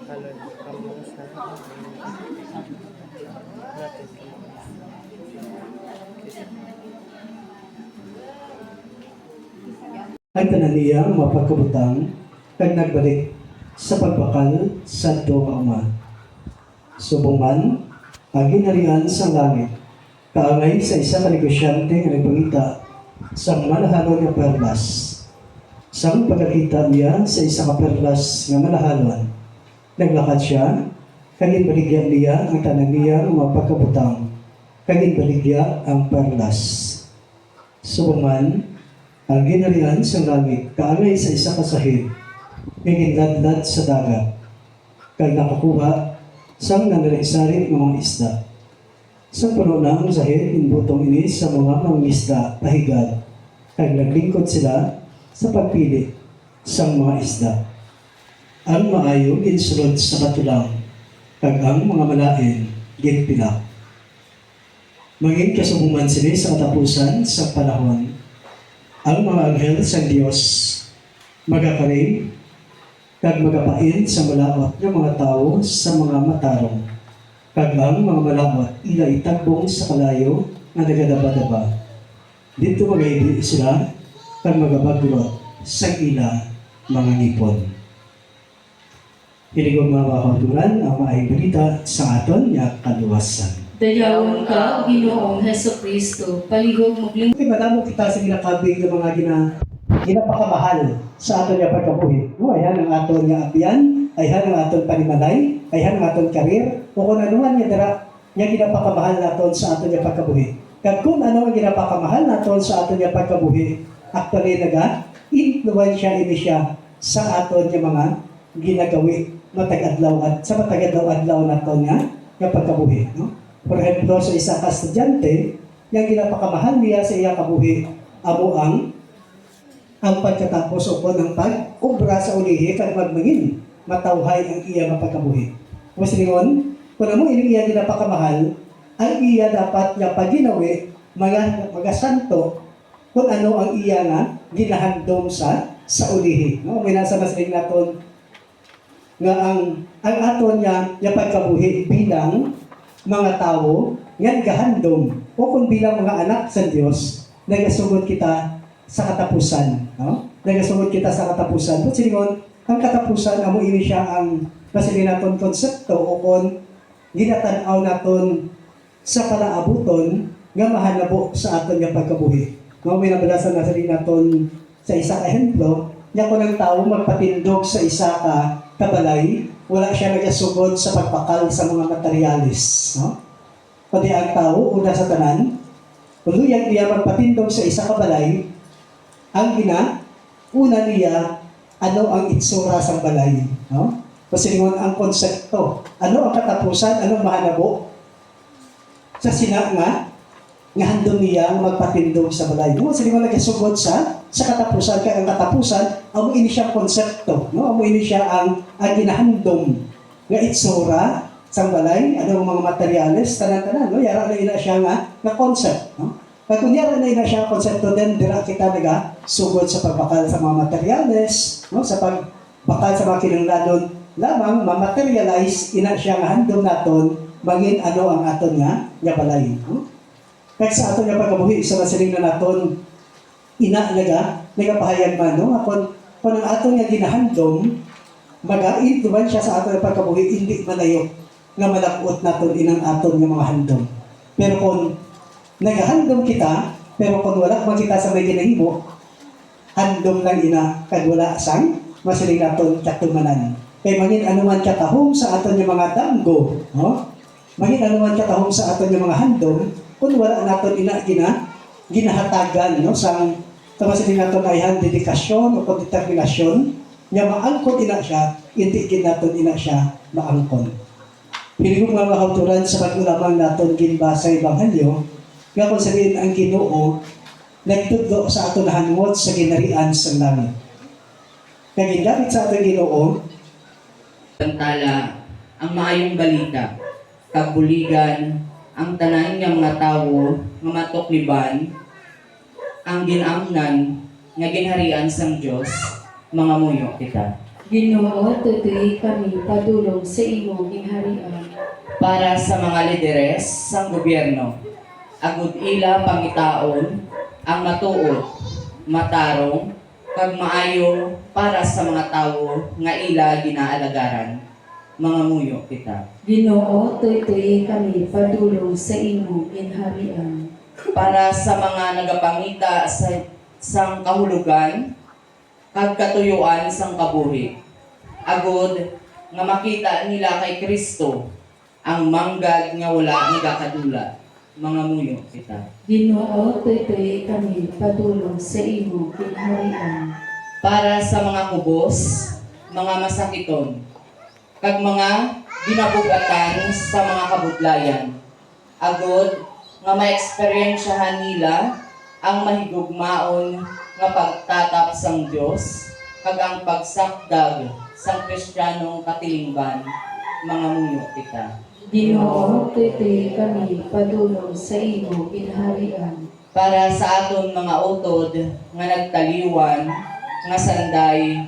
Halal kamu sa natin Ay tananiya mapagkabutang kag nagbalik sa pagbakal sa Ama. Subungan ang ginarian sa langit kaangay sa isa ka negosyante nga nagpangita sa malahalon nga perlas. Sang pagkakita niya sa isa ka perlas nga malahalon, naglakad siya, kagin baligya niya ang tanan niya nga mapagkabutang, kagin baligya ang perlas. Subungan ang ginarian sa langit kaangay sa isa ka sahig, ginladlad sa dagat, kag nakakuha sang nanalisari ng mga isda. Sa puno na ang sahig, inbutong ini sa mga mangisda pahigad, kag naglingkod sila sa pagpili sang mga isda. Ang maayo ginsulod sa katulang, kag ang mga malain ginpilak. Maging kasubungan sila sa katapusan sa panahon, ang mga anghel sa Diyos magakaring kag magapain sa malawat ng mga tao sa mga matarong. Kag ang mga malawat ila itagbong sa kalayo nga nagadaba-daba. Dito magaidi sila kag magabaglot sa ila mga ngipon. Iligong mga kahulugan ang maayong balita sa aton nga kaluwasan. Dayawon ka, Ginoong Heso Kristo, paligog maglingkod. Okay, madamo kita sa ginakabig ng mga ginapakamahal sa aton nga pagkabuhi. No, ayan ang aton nga apian, ayan ang aton panimalay, ayan ang aton karir, o kung anuman nga dara nga ginapakamahal naton sa aton nga pagkabuhi. Kag kung ano ang ginapakamahal naton sa aton nga pagkabuhi, actually influensya ini siya sa aton nga mga ginagawi matag-adlaw at sa matag-adlaw naton nga pagkabuhi, no? For example, sa isa ka estudyante, yung ginapakamahal niya sa iya kabuhi, amo ang pagkatapos o ng pag-ubra sa ulihi kag magmangin matawhay ang iya mapagkabuhi. Mas lingon, kung amo ini iya ginapakamahal, ang iya dapat nga paginawi mga santo kung ano ang iya nga ginahandom sa ulihi. No? May nasa masling naton nga ang aton nga pagkabuhi bilang mga tao nga gahandom o kung bilang mga anak sa Dios nagasugod kita sa katapusan, no? Nagasugod kita sa katapusan. Kung silingon, ang katapusan amo ini siya ang pasilin naton konsepto o kung ginatanaw naton sa palaabuton nga mahanabo sa aton nga pagkabuhi. No, may nabalasan na sa naton sa isa ka ehemplo, nga kung ang tao magpatindog sa isa ka kabalay, wala siya nagasugod sa pagpakal sa mga materialis. No? Kundi ang tao, una sa tanan, uluyag niya magpatindog sa isa ka balay, ang una niya, ano ang itsura sa balay. No? Kasi ang konsepto, ano ang katapusan, ano mahanabo sa sina nga handom niya magpatindog sa balay. No? Kasi nagasugod sa katapusan, kaya ang katapusan, amo ini siya konsepto, no? Amo ini siya ang ginahandom nga itsura sa balay, ano ang mga materials, tanan-tanan, no? Yara na ina siya nga concept, no? Kaya kung yara na ina siya konsepto, then dira kita sugod sa pagbakal sa mga materials, no? Sa pagbakal sa mga kinanglanon, lamang ma-materialize ina siya nga handom naton, maging ano ang aton nga balay, no? Kaya sa aton nga pagkabuhi, sa masiling na naton, nagapahayag man, no? Kung ang aton nga ginahandom, mag-a-influence siya sa aton nga pagkabuhi, hindi malayo nga malakot naton inang aton nga mga handom. Pero kung nagahandom kita, pero kung wala man kita sa may ginahimo, handom lang ina, kag wala sang masiling naton katumanan. Kaya mangin anuman katahom sa aton nga mga damgo, no? Mangin anuman katahom sa aton nga mga handom, kung wala naton ginahatagan, no? Sang tamasin naton ay dedikasyon o determinasyon, nga maangkon ina siya, hindi naton ina siya maangkon. Piligong mga kauturan sa pag-ulamang naton ginbasa Ebanghelyo, nga kung sabihin ang Ginoo, nagtudlo sa aton hangot sa ginarian sa langit. Kaya gingamit sa aton Ginoo, Tantala ang maayong balita, kabuligan, ang tanan nga mga tawo nga matukliban, ang ginamnan nga ginharian sang Dios, mga muyo kita. Ginoo, tutoy kami padulong sa imong gingharian. Para sa mga lideres sang gobyerno, agud ila pangitaon ang matuod, matarong, kag maayo para sa mga tawo nga ila ginaalagaran. Mga muyo kita. Ginoo, tutoy kami padulong sa imong gingharian. Para sa mga nagapangita sa sang kahulugan, kag katuyuan sang kabuhi. Agud nga makita nila kay Kristo ang manggad nga wala nagakadula. Mga muyo kita. Ginoo, tutoy kami padulong sa imong gingharian. Para sa mga kubos, mga masakiton, kag mga ginabugatan sa mga kabudlayan. Agod nga maeksperiensyahan nila ang mahigugmaon nga pagtatap sang Dios kag ang pagsakdag sang Kristiyanong katilingban. Mga muyo kita. Ginoo, tutoy kami padulong sa imong gingharian. Para sa aton mga utod nga nagtaliwan nga sanday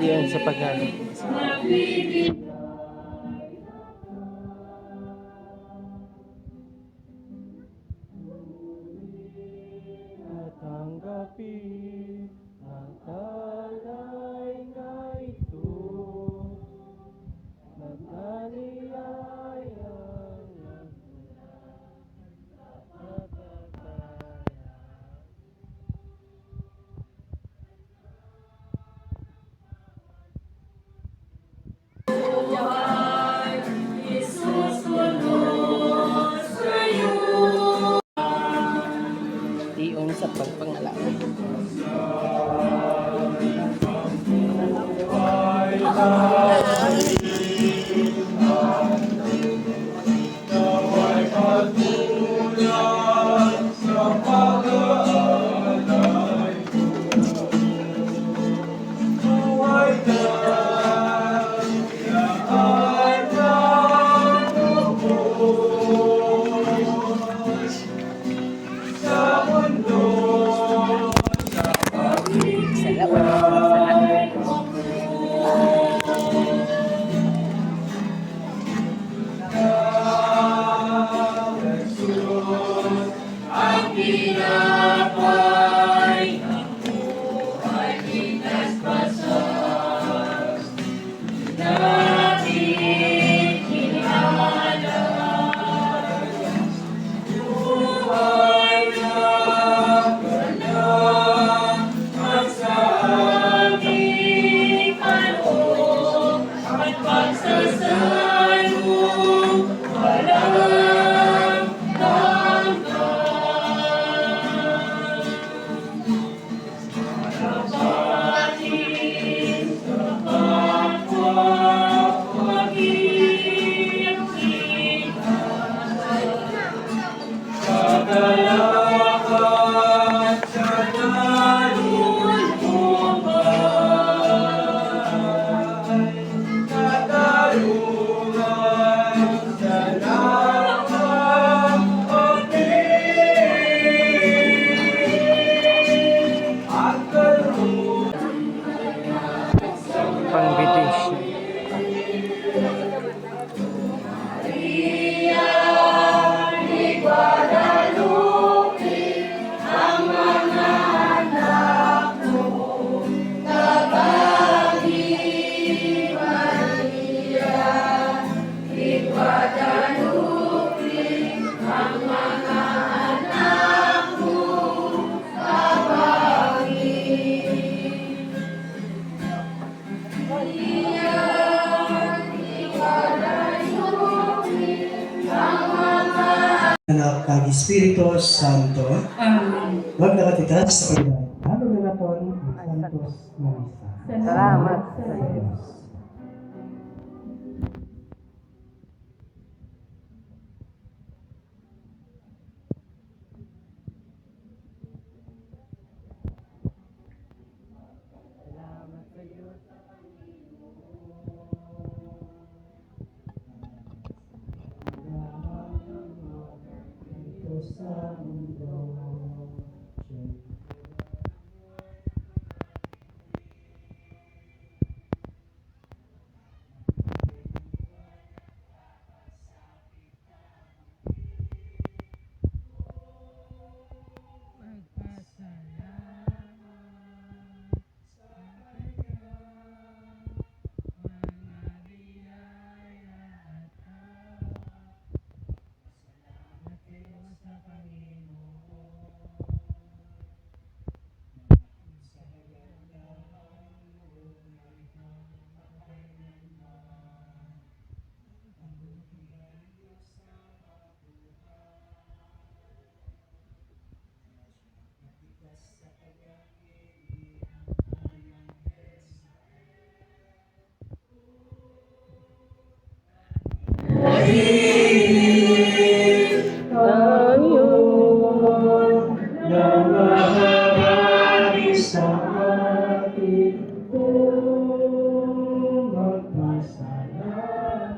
Yun sa pagano. Tanggapin ang talay nga ito, naglaliyaya ng matataya. Tiong sa pagpangalaman. Sa mundo Espiritu Santo. Amen. Huwag nakatitas sa kalilayan. Ano na natin ang Santos na Misa. Salamat sa Sa Diyos. Diyos. Salamat sa Diyos. Ito sa mundo. Panginoon, na maharani sa atin kung magpasalamat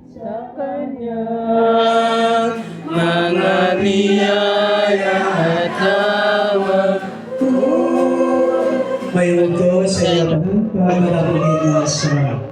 sa Kanyang mga biyaya at tawag. may mundo sa iyo, pagmamalabuhin niya sa